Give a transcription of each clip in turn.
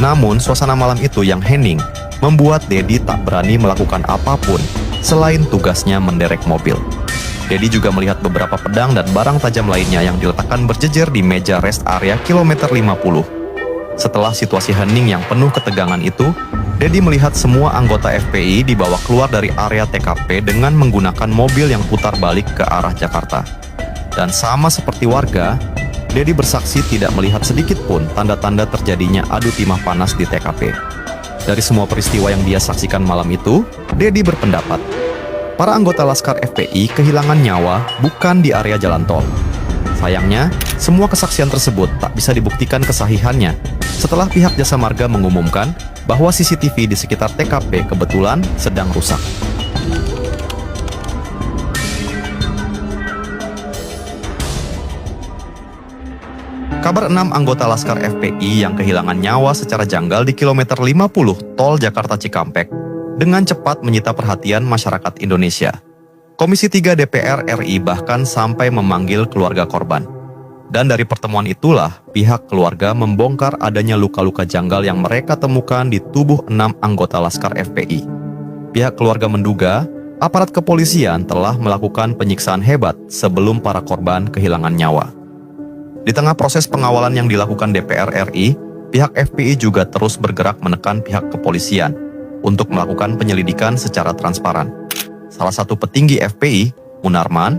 Namun, suasana malam itu yang hening membuat Dedi tak berani melakukan apapun selain tugasnya menderek mobil. Dedi juga melihat beberapa pedang dan barang tajam lainnya yang diletakkan berjejer di meja rest area kilometer 50. Setelah situasi hening yang penuh ketegangan itu, Dedi melihat semua anggota FPI dibawa keluar dari area TKP dengan menggunakan mobil yang putar balik ke arah Jakarta. Dan sama seperti warga, Dedi bersaksi tidak melihat sedikit pun tanda-tanda terjadinya adu timah panas di TKP. Dari semua peristiwa yang dia saksikan malam itu, Dedi berpendapat, para anggota Laskar FPI kehilangan nyawa bukan di area jalan tol. Sayangnya, semua kesaksian tersebut tak bisa dibuktikan kesahihannya setelah pihak Jasa Marga mengumumkan bahwa CCTV di sekitar TKP kebetulan sedang rusak. Kabar 6 anggota Laskar FPI yang kehilangan nyawa secara janggal di kilometer 50 tol Jakarta Cikampek dengan cepat menyita perhatian masyarakat Indonesia. Komisi 3 DPR RI bahkan sampai memanggil keluarga korban. Dan dari pertemuan itulah pihak keluarga membongkar adanya luka-luka janggal yang mereka temukan di tubuh 6 anggota Laskar FPI. Pihak keluarga menduga aparat kepolisian telah melakukan penyiksaan hebat sebelum para korban kehilangan nyawa. Di tengah proses pengawalan yang dilakukan DPR RI, pihak FPI juga terus bergerak menekan pihak kepolisian untuk melakukan penyelidikan secara transparan. Salah satu petinggi FPI, Munarman,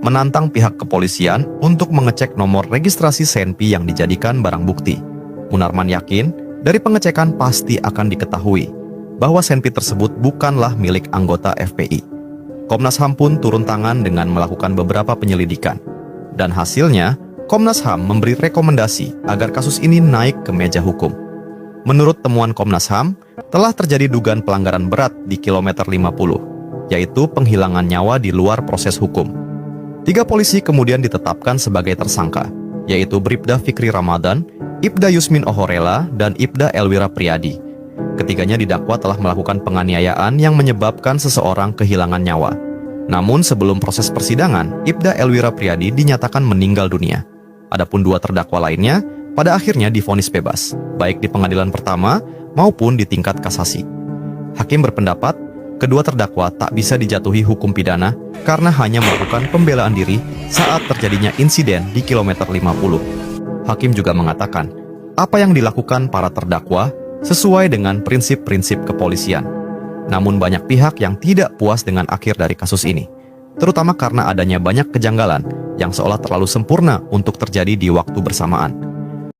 menantang pihak kepolisian untuk mengecek nomor registrasi Senpi yang dijadikan barang bukti. Munarman yakin dari pengecekan pasti akan diketahui bahwa Senpi tersebut bukanlah milik anggota FPI. Komnas HAM pun turun tangan dengan melakukan beberapa penyelidikan. Dan hasilnya, Komnas HAM memberi rekomendasi agar kasus ini naik ke meja hukum. Menurut temuan Komnas HAM, telah terjadi dugaan pelanggaran berat di kilometer 50, yaitu penghilangan nyawa di luar proses hukum. 3 polisi kemudian ditetapkan sebagai tersangka, yaitu Bribda Fikri Ramadan, Ibda Yusmin Ohorela, dan Ibda Elwira Priyadi. Ketiganya didakwa telah melakukan penganiayaan yang menyebabkan seseorang kehilangan nyawa. Namun sebelum proses persidangan, Ibda Elwira Priyadi dinyatakan meninggal dunia. Adapun 2 terdakwa lainnya pada akhirnya divonis bebas, baik di pengadilan pertama maupun di tingkat kasasi. Hakim berpendapat, kedua terdakwa tak bisa dijatuhi hukum pidana karena hanya melakukan pembelaan diri saat terjadinya insiden di kilometer 50. Hakim juga mengatakan, apa yang dilakukan para terdakwa sesuai dengan prinsip-prinsip kepolisian. Namun banyak pihak yang tidak puas dengan akhir dari kasus ini, terutama karena adanya banyak kejanggalan yang seolah terlalu sempurna untuk terjadi di waktu bersamaan.